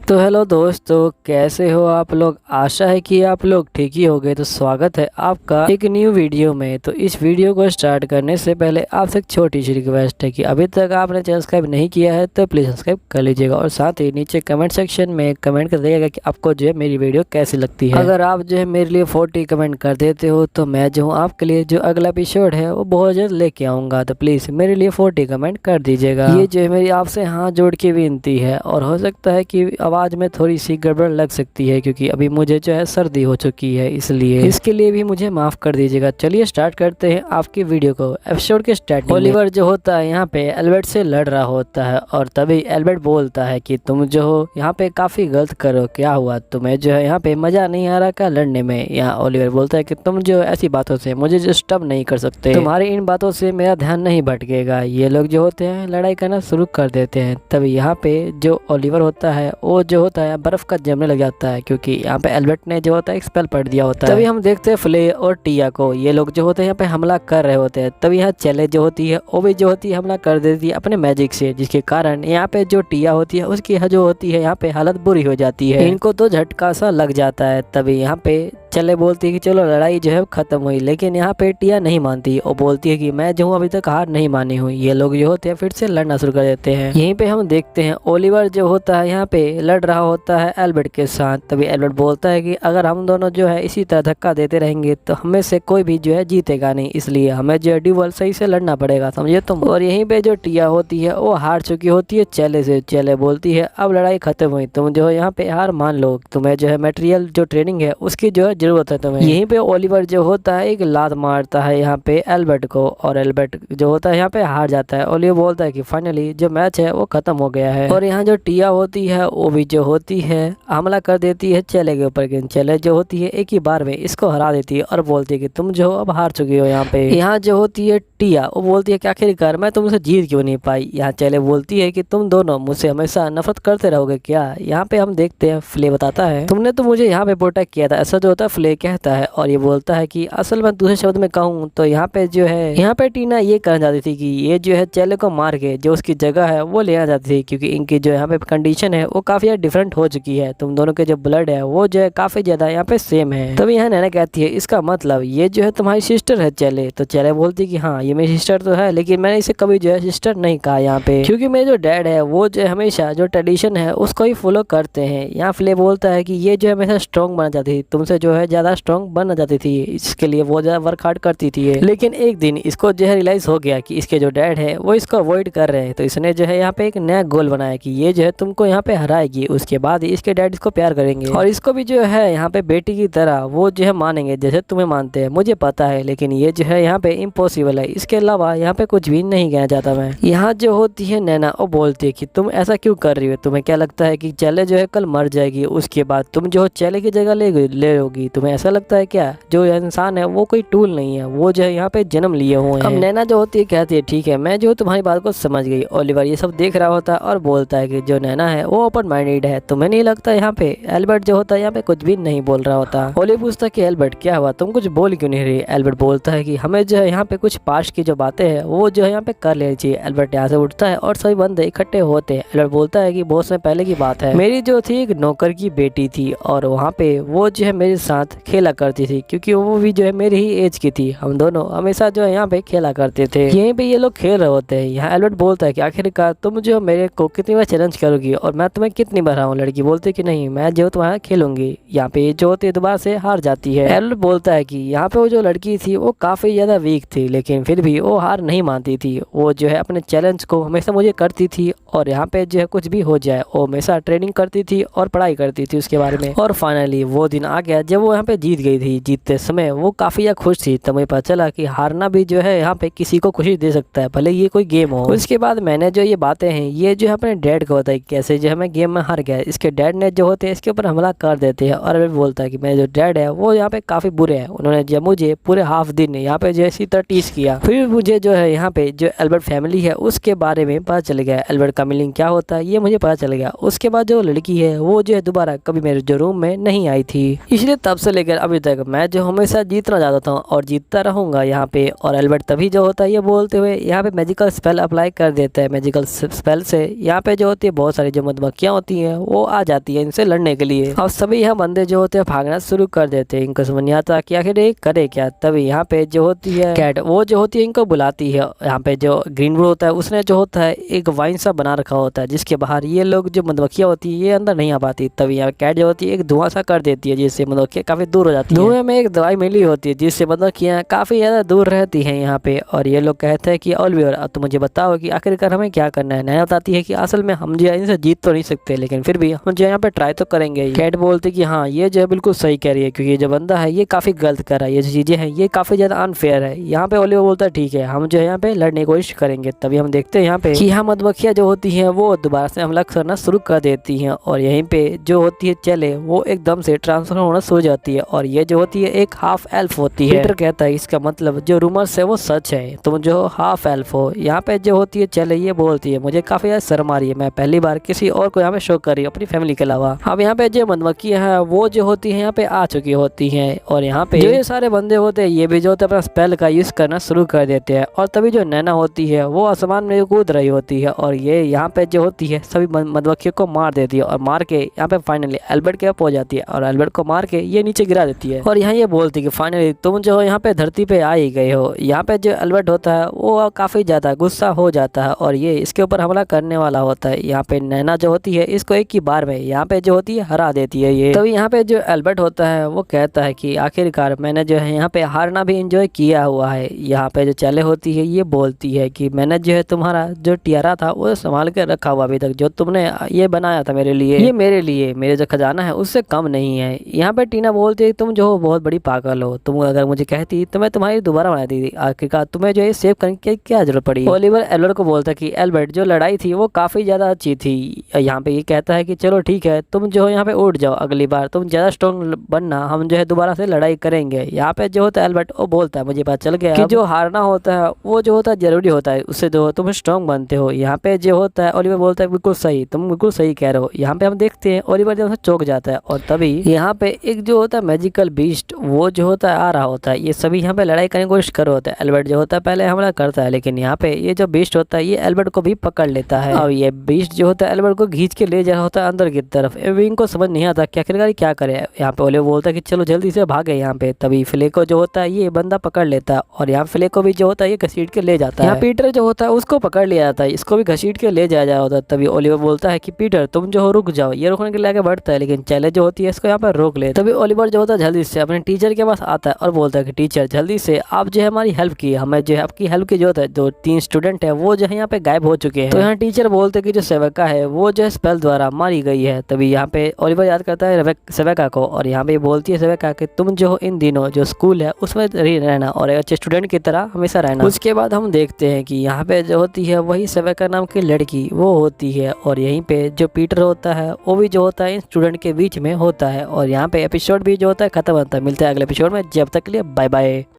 तो हेलो दोस्तों, कैसे हो आप लोग। आशा है कि आप लोग ठीक ही होंगे। तो स्वागत है आपका एक न्यू वीडियो में। तो इस वीडियो को स्टार्ट करने से पहले आपसे एक छोटी सी रिक्वेस्ट है कि अभी तक आपने सब्सक्राइब नहीं किया है तो प्लीज़ सब्सक्राइब कर लीजिएगा और साथ ही नीचे कमेंट सेक्शन में कमेंट कर दीजिएगा कि आपको जो है मेरी वीडियो कैसी लगती है। अगर आप जो है मेरे लिए 40 कमेंट कर देते हो तो मैं जो हूँ आपके लिए जो अगला एपिसोड है वो बहुत जल्द लेके आऊँगा। तो प्लीज़ मेरे लिए 40 कमेंट कर दीजिएगा। ये जो है मेरी आपसे हाथ जोड़ के विनती है और हो सकता है कि आवाज़ में थोड़ी सी गड़बड़ लग सकती है क्योंकि अभी मुझे जो है सर्दी हो चुकी है, इसलिए इसके लिए भी मुझे माफ़ कर दीजिएगा। चलिए स्टार्ट करते हैं आपकी वीडियो को। एपिसोड के स्टार्टिंग ओलिवर जो होता है यहाँ पे एल्बर्ट से लड़ रहा होता है और तभी एल्बर्ट बोलता है कि तुम जो हो यहाँ पे काफ़ी गलत करो, क्या हुआ तुम्हें जो है यहाँ पे मज़ा नहीं आ रहा क्या लड़ने में। यहाँ ओलिवर बोलता है कि तुम जो ऐसी बातों से मुझे डिस्टर्ब नहीं कर सकते, तुम्हारी इन बातों से मेरा ध्यान नहीं भटकेगा। ये लोग जो होते हैं लड़ाई करना शुरू कर देते हैं। तभी यहाँ पे जो ओलिवर होता है वो जो होता है बर्फ का जमने लग जाता है क्योंकि यहाँ पे एल्बर्ट ने जो होता है एक स्पेल पढ़ दिया होता है। तभी हम देखते हैं फ्ले और टिया को, ये लोग जो होते हैं यहाँ पे हमला कर रहे होते हैं। तभी यहाँ चेले जो होती है वो भी जो होती है हमला कर देती है अपने मैजिक से, जिसके कारण यहाँ पे जो टिया होती है उसकी जो होती है यहाँ पे हालत बुरी हो जाती है। इनको तो झटका सा लग जाता है। तभी यहाँ पे चले बोलती है कि चलो लड़ाई जो है खत्म हुई, लेकिन यहाँ पे टिया नहीं मानती और बोलती है कि मैं जो हूँ अभी तक हार नहीं मानी हूँ। ये लोग जो होते हैं फिर से लड़ना शुरू कर देते हैं। यहीं पे हम देखते हैं ओलिवर जो होता है यहाँ पे लड़ रहा होता है एल्बर्ट के साथ। तभी एल्बर्ट बोलता है कि अगर हम दोनों जो है इसी तरह धक्का देते रहेंगे तो हमें से कोई भी जो है जीतेगा नहीं, इसलिए हमें जो है ड्यूअल सही से लड़ना पड़ेगा, समझे तुम। और यहीं पे जो टिया होती है वो हार चुकी होती है चेले से। चेले बोलती है अब लड़ाई खत्म हुई, तुम जो है यहाँ पे हार मान लो, तुम्हें जो है मटेरियल जो ट्रेनिंग है उसकी जो है जरूरत है तुम्हें। यहीं पे ओलिवर जो होता है एक लात मारता है यहाँ पे एल्बर्ट को और एल्बर्ट जो होता है यहाँ पे हार जाता है। ओलिवर बोलता है कि फाइनली जो मैच है वो खत्म हो गया है। और यहाँ जो टिया होती है वो भी जो होती है हमला कर देती है चेले के ऊपर। चेले जो होती है एक ही बार में इसको हरा देती है और बोलती है कि तुम जो अब हार चुकी हो। यहाँ पे यहाँ जो होती है टिया वो बोलती है कि आखिरकार मैं तुमसे जीत क्यों नहीं पाई। यहाँ चेले बोलती है कि तुम दोनों मुझसे हमेशा नफरत करते रहोगे क्या। यहाँ पे हम देखते हैं फ्ले बताता है तुमने तो मुझे यहाँ पे प्रोटेक्ट किया था, ऐसा जो होता है फ्ले कहता है। और ये बोलता है कि असल में दूसरे शब्द में कहूँ तो यहाँ पे जो है यहाँ पे टीना ये कहना चाहती थी कि ये जो है चेले को मार के जो उसकी जगह है वो लेना चाहती थी, क्योंकि इनकी जो यहाँ पे कंडीशन है वो काफी डिफरेंट हो चुकी है। तुम दोनों के जो ब्लड है वो जो है काफी ज्यादा यहाँ पे सेम है। तभी यहाँ नैना कहती है इसका मतलब ये जो है तुम्हारी सिस्टर है चेले। तो चेले बोलती है कि हाँ ये मेरी सिस्टर तो है, लेकिन मैंने इसे कभी जो है सिस्टर नहीं कहा यहाँ पे, क्योंकि मेरे जो डैड है वो जो हमेशा जो ट्रेडिशन है उसको ही फॉलो करते हैं। यहाँ फ्ले बोलता है कि ये जो है हमेशा स्ट्रॉन्ग बनना चाहती थी, तुमसे जो है ज्यादा स्ट्रॉन्ग बनना चाहती थी, इसके लिए वो ज्यादा वर्क हार्ड करती थी। लेकिन एक दिन इसको जो है रियलाइज हो गया कि इसके जो डैड है वो इसको अवॉइड कर रहे हैं। तो इसने जो है यहाँ पे एक नया गोल बनाया कि ये जो है तुमको यहाँ पे हराएगी, उसके बाद इसके डैड इसको प्यार करेंगे और इसको भी जो है यहाँ पे बेटी की तरह वो जो है मानेंगे जैसे तुम्हें मानते हैं। मुझे पता है लेकिन ये जो है यहाँ पे इम्पॉसिबल है, इसके अलावा यहाँ पे कुछ भी नहीं कहना चाहता मैं। यहाँ जो होती है नैना वो बोलती है कि तुम ऐसा क्यों कर रही हो, तुम्हें क्या लगता है कि चेले जो है कल मर जाएगी, उसके बाद तुम जो चेले की जगह ले लोगी, तुम्हें ऐसा लगता है क्या। जो इंसान है वो कोई टूल नहीं है, वो जो है यहाँ पे जन्म लिए हुए हैं। अब नैना जो होती है कहती है ठीक है मैं जो तुम्हारी बात को समझ गई। ओलिवर ये सब देख रहा होता है और बोलता है कि जो नैना है वो ओपन माइंडेड है, तुम्हें नहीं लगता। यहाँ पे एल्बर्ट जो होता है यहाँ पे कुछ भी नहीं बोल रहा होता। ओलिवर पूछता है कि एल्बर्ट क्या हुआ, तुम कुछ बोल क्यों नहीं रही। एल्बर्ट बोलता है कि हमें जो है यहाँ पे कुछ पास्ट की जो बातें हैं वो जो है यहाँ पे कर लेनी चाहिए। एल्बर्ट यहाँ से उठता है और सभी बंदे इकट्ठे होते हैं। एल्बर्ट बोलता है कि बहुत समय पहले की बात है, मेरी जो थी एक नौकर की बेटी थी और वहाँ पे वो जो है मेरे साथ खेला करती थी, क्योंकि वो भी जो है मेरी ही एज की थी। हम दोनों हमेशा जो है यहाँ पे खेला करते थे। यहीं पे ये लोग खेल रहे होते हैं। यहाँ एल्बर्ट बोलता है कि आखिरकार तुम जो मेरे को कितनी बार चैलेंज करोगी और मैं तुम्हें कितनी बार हराऊं। लड़की बोलती है कि नहीं मैं जो तुम्हारा खेलूंगी। यहाँ पे जो होती है दोबारा से हार जाती है। एल्बर्ट बोलता है कि यहाँ पे वो जो लड़की थी वो काफी ज्यादा वीक थी, लेकिन फिर भी वो हार नहीं मानती थी। वो जो है अपने चैलेंज को हमेशा मुझे करती थी और यहाँ पे जो है कुछ भी हो जाए वो हमेशा ट्रेनिंग करती थी और पढ़ाई करती थी उसके बारे में। और फाइनली वो दिन आ गया जब वो यहाँ पे जीत गई थी। जीतते समय वो काफी खुश थी। तब मुझे पता चला कि हारना भी जो है यहाँ पे किसी को खुशी दे सकता है, भले ये कोई गेम हो। उसके बाद मैंने जो ये बातें हैं ये जो है अपने डैड को बताई कैसे जो है मैं गेम में हार गया। इसके डैड ने जो होते हैं इसके ऊपर हमला कर देते हैं और बोलता है कि मेरे जो डैड है वो यहाँ पे काफी बुरे हैं, उन्होंने जो मुझे पूरे हाफ दिन यहाँ पे जो इसी तरह टीज किया। फिर मुझे जो है यहाँ पे जो एल्बर्ट फैमिली है उसके बारे में पता चल गया, एल्बर्ट का मीनिंग क्या होता है ये मुझे पता चल गया। उसके बाद जो लड़की है वो जो है दोबारा कभी मेरे जो रूम में नहीं आई थी, इसलिए तब तब से लेकर अभी तक मैं जो हमेशा जीतना चाहता हूँ और जीतता रहूँगा यहाँ पे। और एल्बर्ट तभी जो होता है ये बोलते हुए यहाँ पे मैजिकल स्पेल अप्लाई कर देता है। मैजिकल स्पेल से यहाँ पे जो होती है बहुत सारी जो मधुमक्खियाँ होती हैं वो आ जाती है इनसे लड़ने के लिए। और सभी यहाँ बंदे जो होते हैं भागना शुरू कर देते हैं। इनको समझ नहीं आता कि आखिर ये करे क्या। तभी यहाँ पे जो होती है कैट वो जो होती है इनको बुलाती है। यहाँ पे जो ग्रीनवुड होता है उसने जो होता है एक वाइन सा बना रखा होता है जिसके बाहर ये लोग जो मधुमक्खियाँ होती है ये अंदर नहीं आ पाती। तभी यहाँ कैट जो होती है एक धुआं सा कर देती है जिससे मधुमक्खियाँ काफी दूर हो जाती है। धुएं में एक दवाई मिली होती है जिससे मधुमक्खियाँ काफी ज्यादा दूर रहती हैं यहाँ पे। और ये लोग कहते हैं कि ओलिवर अब तो मुझे बताओ कि आखिरकार हमें क्या करना है। नैना बताती है कि असल में हम जो है इनसे जीत तो नहीं सकते लेकिन फिर भी हम जो यहाँ पे ट्राई तो करेंगे। कैट बोलती कि हाँ ये जो है बिल्कुल सही कह रही है क्योंकि ये जो बंदा है ये काफी गलत कर रहा है। ये जो चीजें हैं ये काफी ज्यादा अनफेयर है। यहाँ पे ओलिवर बोलता है ठीक है हम जो है यहाँ पे लड़ने की कोशिश करेंगे। तभी हम देखते हैं यहाँ पे कि यहाँ मधुमक्खियाँ जो होती हैं वो दोबारा से हमला करना शुरू कर देती हैं। और यहीं पे जो होती है चले वो एकदम से ट्रांसफर होना शुरू हो जाती है। और ये जो होती है एक हाफ एल्फ होती है। पीटर कहता है इसका मतलब जो रूमर्स है वो सच है, तुम जो हाफ एल्फ हो। यहाँ पे जो होती है चले ये बोलती है मुझे काफी ज्यादा शर्म आ रही है, मैं पहली बार किसी और को यहाँ पे शो कर रही हूँ अपनी फैमिली के अलावा। अब यहाँ पे जो मधुमक्खियाँ हैं वो जो होती है यहाँ पे आ चुकी होती हैं। और यहाँ पे जो ये सारे बंदे होते हैं ये भी जो होते हैं अपना स्पेल का यूज करना शुरू कर देते हैं। और तभी जो नैना होती है वो आसमान में कूद रही होती है और ये यहाँ पे जो होती है सभी मधुमक्खियों को मार देती है। और मार के यहाँ पे फाइनली एल्बर्ट के पहुंच जाती है और एल्बर्ट को मार के ये नीचे गिरा देती है। और यहाँ ये बोलती है कि फाइनली तुम जो यहाँ पे धरती पे आ ही गए हो। यहाँ पे जो एल्बर्ट होता है वो काफी ज्यादा गुस्सा हो जाता है और ये इसके ऊपर हमला करने वाला होता है। यहाँ पे नैना जो होती है इसको एक ही बार में यहाँ पे जो होती है हरा देती है ये। तभी यहाँ पे जो एल्बर्ट होता है वो कहता है कि आखिरकार मैंने जो है यहाँ पे हारना भी एंजॉय किया हुआ है। यहाँ पे जो चले होती है ये बोलती है कि मैंने जो है तुम्हारा जो टियारा था वो संभाल के रखा हुआ अभी तक, जो तुमने ये बनाया था मेरे लिए, ये मेरे लिए मेरे जो खजाना है उससे कम नहीं है। यहाँ पे टीना बोलती है तुम जो हो बहुत बड़ी पागल हो, तुम अगर मुझे कहती तो मैं तुम्हारी दोबारा बना दी थी, आखिरकार तुम्हें जो है सेव करने की क्या जरूरत पड़ी। ओलिवर एल्बर्ट को बोलता है कि एल्बर्ट जो लड़ाई थी वो काफी ज्यादा अच्छी थी। यहाँ पे ये कहता है कि चलो ठीक है तुम जो है यहाँ पे उठ जाओ, अगली बार तुम ज्यादा स्ट्रॉन्ग बनना, हम जो है दोबारा से लड़ाई करेंगे। यहाँ पे जो होता है एल्बर्ट वो बोलता है मुझे पता चल गया कि जो हारना होता है वो जो होता है जरूरी होता है, उससे जो तुम स्ट्रॉन्ग बनते हो। यहाँ पे जो होता है ओलिवर बोलता है बिल्कुल सही, तुम बिल्कुल सही कह रहे हो। यहाँ पे हम देखते हैं ओलिवर जो चौंक जाता है और तभी यहाँ पे एक जो होता है मैजिकल बीस्ट वो जो होता है आ रहा होता है। ये सभी यहाँ पे लड़ाई करने की कोशिश कर रहे होता है। एल्बर्ट जो होता है पहले हमला करता है लेकिन यहाँ पे ये जो बीस्ट होता है ये एल्बर्ट को भी पकड़ लेता है। अब ये बीस्ट जो होता है एल्बर्ट को खींच के ले जा रहा होता है अंदर की तरफ। इनको समझ नहीं आता कि आखिरकार क्या करे। यहाँ पे ओलिवर बोलता है कि चलो जल्दी से भागे यहाँ पे। तभी फ्लेको जो होता है ये बंदा पकड़ लेता है और यहाँ फ्लेको भी जो होता है ये घसीट के ले जाता है। यहाँ पीटर जो होता है उसको पकड़ लिया जाता है, इसको भी घसीट के ले जाया होता है। तभी ओलिवर बोलता है कि पीटर तुम जो हो रुक जाओ। ये रुकने के लिए आगे बढ़ता है लेकिन चैले जो होती है इसको यहाँ पर रोक ले। तभी ओलिवर जो होता है जल्दी से अपने टीचर के पास आता है और बोलता है कि टीचर जल्दी से आप जो है हमारी हेल्प की, हमें जो है आपकी हेल्प की जरूरत है। जो 3 स्टूडेंट है वो जो है यहाँ पे गायब हो चुके हैं। तो यहाँ टीचर बोलते हैं कि जो सेवका है वो जो है स्पेल द्वारा मारी गई है। तभी यहाँ पे ओलिवर याद करता है सेवका को और यहाँ पे बोलती है सेवका कि तुम जो हो इन दिनों जो स्कूल है उसमें रहना और एक अच्छे स्टूडेंट की तरह हमेशा रहना। उसके बाद हम देखते हैं कि यहाँ पे जो होती है वही सेवका नाम की लड़की वो होती है और यहीं पे जो पीटर होता है वो भी जो होता है इन स्टूडेंट के बीच में होता है। और यहाँ पे एपिसोड भी जो होता है खत्म होता है। मिलता है अगले एपिसोड में, जब तक के लिए बाय बाय।